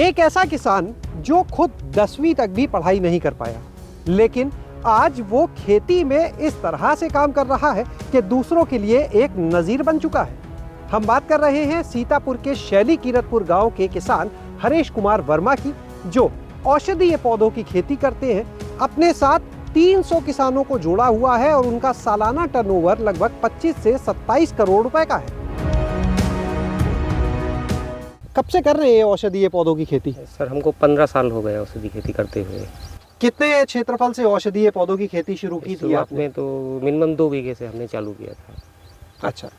एक ऐसा किसान जो खुद 10वीं तक भी पढ़ाई नहीं कर पाया, लेकिन आज वो खेती में इस तरह से काम कर रहा है कि दूसरों के लिए एक नज़ीर बन चुका है। हम बात कर रहे हैं सीतापुर के शैली कीरतपुर गांव के किसान हरेश कुमार वर्मा की, जो औषधीय पौधों की खेती करते हैं। अपने साथ 300 किसानों को जोड़ा हुआ है और उनका सालाना टर्नओवर लगभग 25 से 27 करोड़ रुपए का है। कब से कर रहे हैं औषधीय पौधों की खेती? सर हमको 15 साल हो गए औषधि खेती करते हुए। कितने क्षेत्रफल से औषधीय पौधों की खेती शुरू की थी आपने? तो मिनिमम 2 बीघे से हमने चालू किया था। अच्छा।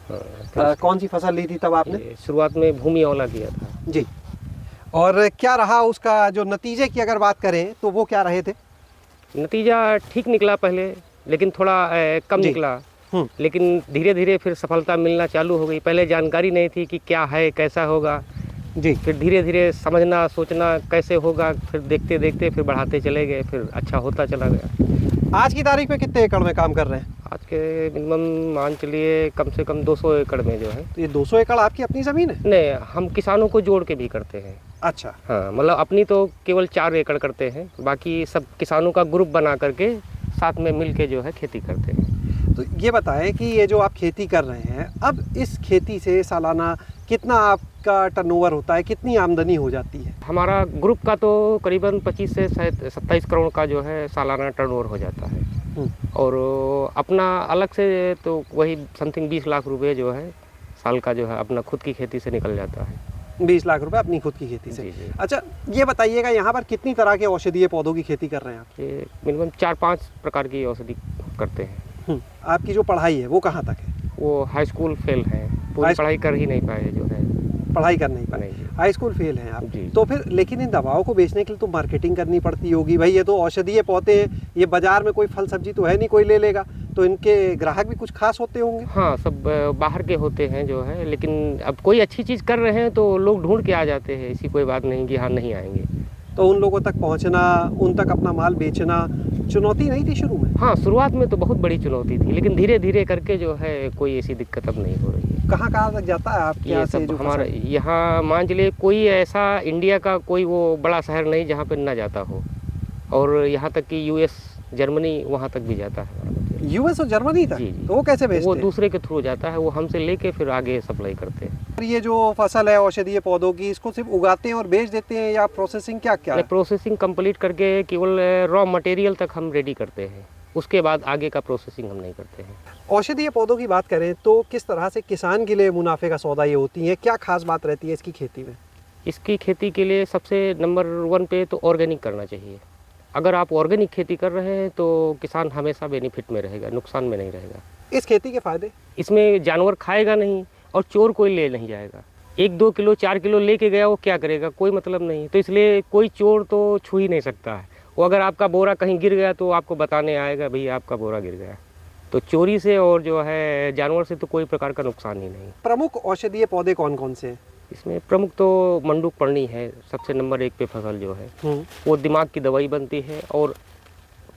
हाँ, कौन सी फसल ली थी तब आपने? शुरुआत में भूमि औला किया था जी। और क्या रहा उसका जो नतीजे की अगर बात करें तो वो क्या रहे थे? नतीजा ठीक निकला पहले, लेकिन थोड़ा कम निकला। लेकिन धीरे धीरे फिर सफलता मिलना चालू हो गई। पहले जानकारी नहीं थी कि क्या है, कैसा होगा जी। फिर धीरे धीरे समझना, सोचना कैसे होगा, फिर देखते देखते फिर बढ़ाते चले गए, फिर अच्छा होता चला गया। आज की तारीख में कितने एकड़ में काम कर रहे हैं? आज के मिनिमम मान चलिए कम से कम 200 एकड़ में जो है। तो ये 200 एकड़ आपकी अपनी ज़मीन है? नहीं, हम किसानों को जोड़ के भी करते हैं। अच्छा। हाँ, मतलब अपनी तो केवल 4 एकड़ करते हैं, बाकी सब किसानों का ग्रुप बना करके साथ में मिल के जो है खेती करते हैं। तो ये बताएं कि ये जो आप खेती कर रहे हैं, अब इस खेती से सालाना कितना आपका टर्नओवर होता है, कितनी आमदनी हो जाती है? हमारा ग्रुप का तो करीबन 25 से 27 करोड़ का जो है सालाना टर्नओवर हो जाता है। और अपना अलग से तो वही समथिंग 20 लाख रुपए जो है साल का जो है अपना खुद की खेती से निकल जाता है। 20 लाख रुपए अपनी खुद की खेती से? जी। अच्छा, ये बताइएगा यहाँ पर कितनी तरह के औषधीय पौधों की खेती कर रहे हैं आप? ये मिनिमम 4-5 प्रकार की औषधि करते हैं। आपकी जो पढ़ाई है वो कहाँ तक है? वो हाई स्कूल फेल है, पूरी पढ़ाई कर ही नहीं पाए जो है। पढ़ाई कर नहीं पाए, हाई स्कूल फेल हैं आप? तो फिर लेकिन इन दवाओं को बेचने के लिए तो मार्केटिंग करनी पड़ती होगी भाई। ये तो औषधीय पौधे हैं, ये बाजार में कोई फल सब्जी तो है नहीं कोई ले लेगा, तो इनके ग्राहक भी कुछ खास होते होंगे? हाँ, सब बाहर के होते हैं जो है, लेकिन अब कोई अच्छी चीज़ कर रहे हैं तो लोग ढूंढ के आ जाते हैं। ऐसी कोई बात नहीं कि हाँ नहीं आएंगे। तो उन लोगों तक पहुंचना, उन तक अपना माल बेचना चुनौती नहीं थी शुरू में? हाँ, शुरुआत में तो बहुत बड़ी चुनौती थी, लेकिन धीरे धीरे करके जो है कोई ऐसी दिक्कत अब नहीं हो रही है। कहाँ तक जाता है आपके यहाँ से? हमारा यहाँ मान चलिए कोई ऐसा इंडिया का कोई वो बड़ा शहर नहीं जहाँ पे ना जाता हो, और यहाँ तक कि यूएस, जर्मनी वहाँ तक भी जाता है। यूएस और जर्मनी तक? जी। तो वो कैसे भेजते हैं? वो दूसरे के थ्रू जाता है, वो हमसे लेके फिर आगे सप्लाई करते हैं। ये जो फसल है औषधीय पौधों की, इसको सिर्फ उगाते हैं और बेच देते हैं या प्रोसेसिंग क्या है? प्रोसेसिंग कंप्लीट करके केवल रॉ मटेरियल तक हम रेडी करते हैं, उसके बाद आगे का प्रोसेसिंग हम नहीं करते हैं। औषधीय पौधों की बात करें तो किस तरह से किसान के लिए मुनाफे का सौदा ये होती है? क्या खास बात रहती है इसकी खेती में? इसकी खेती के लिए सबसे नंबर 1 पे तो ऑर्गेनिक करना चाहिए। अगर आप ऑर्गेनिक खेती कर रहे हैं तो किसान हमेशा बेनिफिट में रहेगा, नुकसान में नहीं रहेगा। इस खेती के फायदे? इसमें जानवर खाएगा नहीं और चोर कोई ले नहीं जाएगा। 1-2 किलो 4 किलो लेके गया, वो क्या करेगा? कोई मतलब नहीं। तो इसलिए कोई चोर तो छू ही नहीं सकता है। वो अगर आपका बोरा कहीं गिर गया तो आपको बताने आएगा भैया आपका बोरा गिर गया। तो चोरी से और जो है जानवर से तो कोई प्रकार का नुकसान ही नहीं। प्रमुख औषधीय पौधे कौन कौन से हैं? इसमें प्रमुख तो मंडूक पर्णी है, सबसे नंबर 1 पे फसल जो है। वो दिमाग की दवाई बनती है और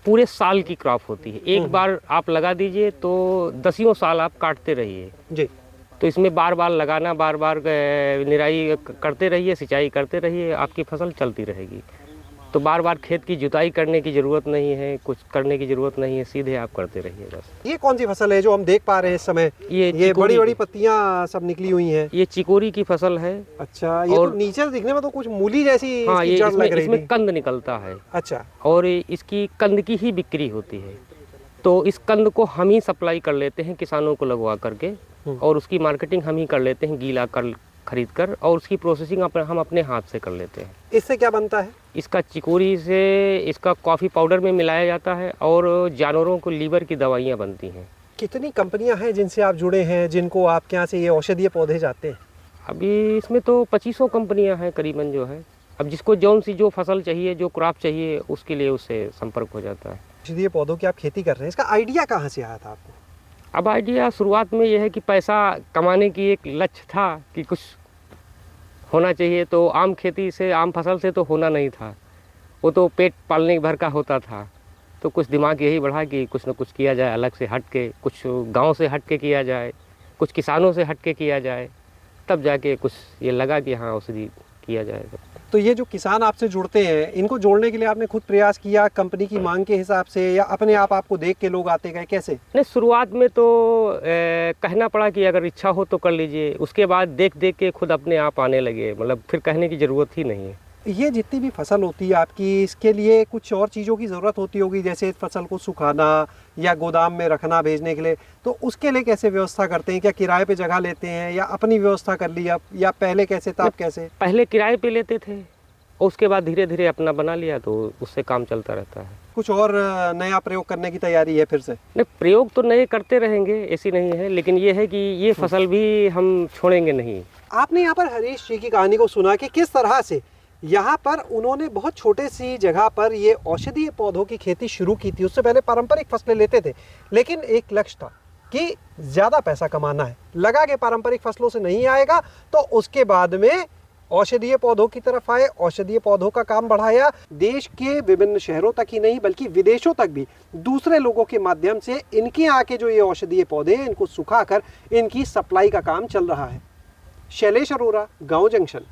पूरे साल की क्रॉप होती है। एक बार आप लगा दीजिए तो 10 साल आप काटते रहिए जी। तो इसमें बार बार लगाना, बार बार निराई करते रहिए, सिंचाई करते रहिए, आपकी फसल चलती रहेगी। तो बार बार खेत की जुताई करने की ज़रूरत नहीं है, कुछ करने की ज़रूरत नहीं है, सीधे आप करते रहिए बस। ये कौन सी फसल है जो हम देख पा रहे हैं इस समय? ये बड़ी बड़ी पत्तियां सब निकली हुई हैं। ये चिकोरी की फसल है। अच्छा, ये और तो नीचे दिखने में तो कुछ मूली जैसी हाँ, इसकी जड़ लग रही इसमें कंद निकलता है। अच्छा। और इसकी कंद की ही बिक्री होती है, तो इस कंद को हम ही सप्लाई कर लेते हैं किसानों को लगवा करके, और उसकी मार्केटिंग हम ही कर लेते हैं गीला कर खरीद कर, और उसकी प्रोसेसिंग हम अपने हाथ से कर लेते हैं। इससे क्या बनता है? इसका चिकोरी से इसका कॉफ़ी पाउडर में मिलाया जाता है और जानवरों को लीवर की दवाइयाँ बनती हैं। कितनी कंपनियां हैं जिनसे आप जुड़े हैं, जिनको आपके यहाँ से ये औषधीय पौधे जाते हैं? अभी इसमें तो 2500 कंपनियां हैं करीबन जो है। अब जिसको जो फसल चाहिए, जो क्रॉप चाहिए, उसके लिए उससे संपर्क हो जाता है। औषधीय पौधों की आप खेती कर रहे हैं, इसका आइडिया कहाँ से आया था आपको? अब आइडिया शुरुआत में यह है कि पैसा कमाने की एक लक्ष्य था कि कुछ होना चाहिए। तो आम खेती से, आम फसल से तो होना नहीं था, वो तो पेट पालने भर का होता था। तो कुछ दिमाग यही बढ़ा कि कुछ न कुछ किया जाए, अलग से हट के, कुछ गांव से हट के किया जाए, कुछ किसानों से हट के किया जाए। तब जाके कुछ ये लगा कि हाँ औषधि किया जाएगा। तो ये जो किसान आपसे जुड़ते हैं, इनको जोड़ने के लिए आपने खुद प्रयास किया, कंपनी की मांग के हिसाब से, या अपने आप आपको देख के लोग आते गए, कैसे? नहीं, शुरुआत में तो कहना पड़ा कि अगर इच्छा हो तो कर लीजिए, उसके बाद देख देख के खुद अपने आप आने लगे, मतलब फिर कहने की ज़रूरत ही नहीं है। ये जितनी भी फसल होती है आपकी, इसके लिए कुछ और चीज़ों की ज़रूरत होती होगी, जैसे फसल को सुखाना या गोदाम में रखना भेजने के लिए, तो उसके लिए कैसे व्यवस्था करते हैं? क्या किराए पे जगह लेते हैं या अपनी व्यवस्था कर ली, या पहले कैसे था, अब कैसे? पहले किराए पे लेते थे और उसके बाद धीरे धीरे अपना बना लिया, तो उससे काम चलता रहता है। कुछ और नया प्रयोग करने की तैयारी है फिर से? नहीं, प्रयोग तो नए करते रहेंगे, ऐसी नहीं है, लेकिन ये है कि ये फसल भी हम छोड़ेंगे नहीं। आपने यहाँ पर हरीश जी की कहानी को सुना कि किस तरह से यहाँ पर उन्होंने बहुत छोटे सी जगह पर ये औषधीय पौधों की खेती शुरू की थी। उससे पहले पारंपरिक फसलें लेते थे, लेकिन एक लक्ष्य था कि ज़्यादा पैसा कमाना है। लगा के पारंपरिक फसलों से नहीं आएगा, तो उसके बाद में औषधीय पौधों की तरफ आए, औषधीय पौधों का काम बढ़ाया। देश के विभिन्न शहरों तक ही नहीं बल्कि विदेशों तक भी दूसरे लोगों के माध्यम से इनके आके जो ये औषधीय पौधे हैं, इनको सुखाकर इनकी सप्लाई का काम चल रहा है। शैलेश अरोरा, गांव जंक्शन।